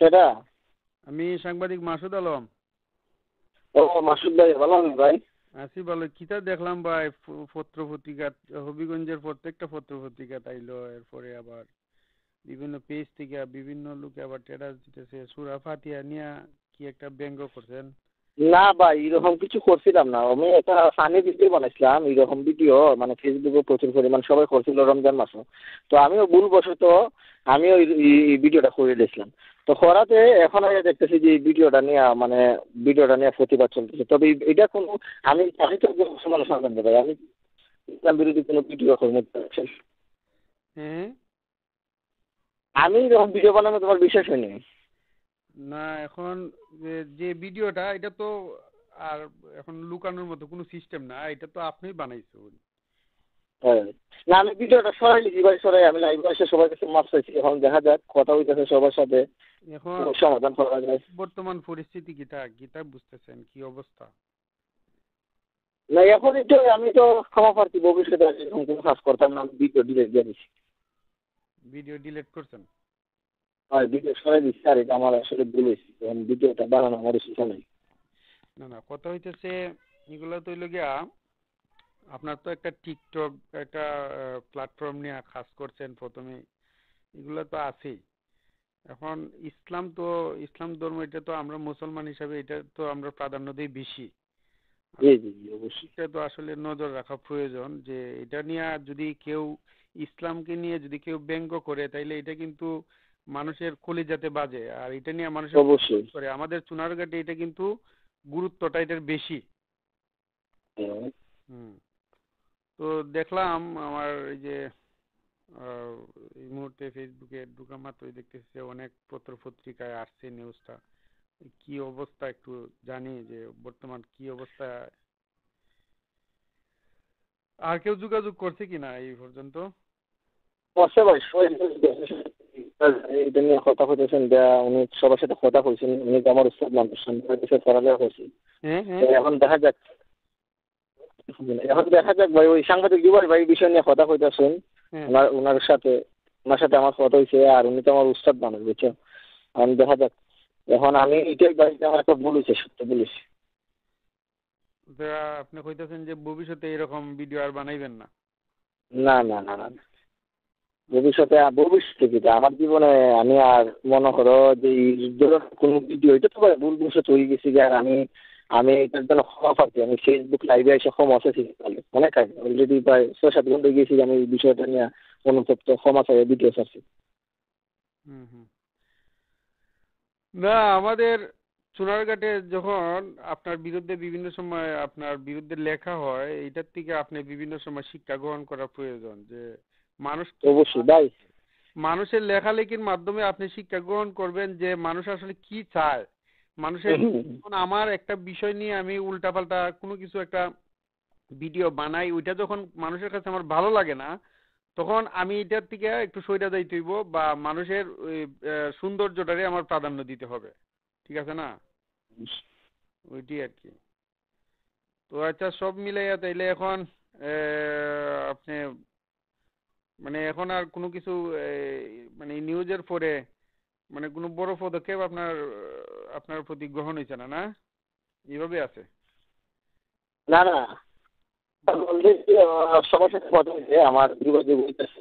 সেটা। আমি সাংবাদিক মাসুদ আলম। ও মাসুদ ভাই, ভালো আছেন ভাই? আছি ভালো। কিতা দেখলাম ভাই, পত্র পত্রিকা, হবিগঞ্জের প্রত্যেকটা পত্র পত্রিকা তাইলো, এরপরে আবার বিভিন্ন পেজ থেকে বিভিন্ন লোকে আবার স্ট্যাটাস দিতেছে সূরা ফাতিহা নিয়ে কি একটা ব্যঙ্গ করছেন। না ভাই, এরকম কিছু করছিলাম না। আমি একটা ফানি ভিডিও বানাইছিলাম, এরকম ভিডিও মানে ফেসবুকে প্রচুর পরিমাণ সবাই করছিল রমজান মাসে। তো আমিও ভুলবশত আমিও এই ভিডিওটা করে দিয়েছিলাম। তো করাতে এখন আমি দেখতেছি যে এই ভিডিওটা নিয়ে মানে ভিডিওটা নিয়ে প্রতিবাদ চলতেছে। তবে এটা কোনো আমি তো সমালোচনা করতে ভাই, আমি ইসলাম বিরোধী কোনো ভিডিও করবো না। হ্যাঁ। আমি যখন ভিডিও বানানো তোমার বিশ্বাস হয়নি। না এখন যে ভিডিওটা এটা তো আর এখন লুকানোর মতো কোনো সিস্টেম না, এটা তো আপনিই বানাইছেন। হ্যাঁ। না, আমি ভিডিওটা সরাই নিয়েছি ভাই, সরাই আমি লাইভ এসে সবার কাছে মাপ চাইছি। এখন দেখা যাক, কথা হইতেছে সবার সাথে, এখন সমাধান করা যায়। বর্তমান পরিস্থিতি কিটা কিটা বুঝতেছেন কি অবস্থা? না এখন তো আমি তো ক্ষমা প্রার্থী, ভবিষ্যতে আর এরকম কোনো কাজ করতাম না। আমি ভিডিও ডিলেট দিয়ে দিচ্ছি। ভিডিও ডিলিট করছেন? আর ভিডিও সরাই দিচ্ছি, আর এটা আমার আসলে ভুল হয়েছে। এখন ভিডিওটা বানানো আমার শিখা নাই। না না, কথা হইতেছে এগুলো তো হইলো গিয়া, আপনার তো একটা টিকটক একটা প্ল্যাটফর্ম নিয়ে কাজ করছেন প্রথমে, এগুলো তো আছেই। এখন ইসলাম ধর্ম, এটা তো আমরা মুসলমান হিসাবে এটা তো আমরা প্রাধান্য দিই বেশি। জি জি জি, অবশ্যই। এটা তো আসলে নজর রাখা প্রয়োজন যে এটা নিয়ে যদি কেউ ইসলামকে নিয়ে যদি কেউ ব্যঙ্গ করে তাইলে এটা কিন্তু মানুষের কলিজাতে বাজে, আর এটা নিয়ে মানুষের অবশ্যই। করে আমাদের চুনারঘাটে এটা কিন্তু গুরুত্বটা এটার বেশি। হ্যাঁ। হুম। তো দেখলাম আমার এই যে আহ, এই মুহূর্তে ফেসবুকে ঢুকা মাত্রই দেখতেছি অনেক পত্র পত্রিকায় আসছে নিউজটা। কি অবস্থা একটু জানি যে বর্তমান কি অবস্থা, আর কেউ যোগাযোগ করছে কিনা এই পর্যন্ত? করছে ভাই, সবাই এটা নিয়ে কথা হইতেছেন, উনি সবার সাথে কথা কইছেন। উনি তো আমার উস্তাদ মানুষ, আমি তার কাছে পড়ালেখা করছি। হ্যাঁ তো হ্যাঁ। এখন দেখা যাক ভাই, ওই সাংবাদিক যুবল ভাই এই বিষয় নিয়ে কথা কইতাছেন। হ্যাঁ। ওনার সাথে আমার কথা হয়েছে, আর উনি তো আমার উস্তাদ মানুষ, বুঝছো। আমি দেখা যাক। এখন আমি এটাই বাড়িতে আমার একটা ভুল হয়েছে, সত্য বলেছি। তা আপনি কইতেছেন যে ভবিষ্যতে এরকম ভিডিও আর বানাইবেন না? না না না না, ভবিষ্যতে কি আমার জীবনে আমি আর মনে করো যে এই ধরনের কোনো ভিডিও, এটা তো ভাই ভুল ভবিষ্যৎ হয়ে গেছি যে, আর আমি আমি এটার জন্য ক্ষমা পাচ্ছি। আমি ফেসবুক লাইভে এসে ক্ষমা চাইছি, অনেক আগে অলরেডি প্রায় 6-7 ঘন্টা গেছি যে আমি এই বিষয়টা নিয়ে অনুতপ্ত, ক্ষমা চাই, ভিডিও ছাড়ছি। হুম হুম। না, আমাদের চুনারঘাটে যখন আপনার বিরুদ্ধে বিভিন্ন সময় আপনার বিরুদ্ধে লেখা হয়, এইটার থেকে আপনি বিভিন্ন সময় শিক্ষা গ্রহণ করা প্রয়োজন যে মানুষ কি অবশ্যই ভাই। মানুষের লেখালেখির মাধ্যমে আপনি শিক্ষা গ্রহণ করবেন যে মানুষ আসলে কি চায়। মানুষের যখন আমার একটা বিষয় নিয়ে আমি উল্টাপাল্টা কোনো কিছু একটা ভিডিও বানাই, ওইটা যখন মানুষের কাছে আমার ভালো লাগে না, তখন আমি এটার থেকে একটু সইরা যাইতে হইব, বা মানুষের ওই সৌন্দর্যটারে আমার প্রাধান্য দিতে হবে। ঠিক আছে না? ওইটি আর কি। তো আচ্ছা, সব মিলাইয়া তাইলে এখন আপনি মানে এখন আর কোনো কিছু মানে নিউজের পরে মানে কোনো বড় পদক্ষেপ আপনার আপনার প্রতি গ্রহণ হয়েছে না, না? এইভাবে আছে? না না, অলরেডি সবার সাথে কথা হয়েছে, আমার যোগাযোগ হইতেছে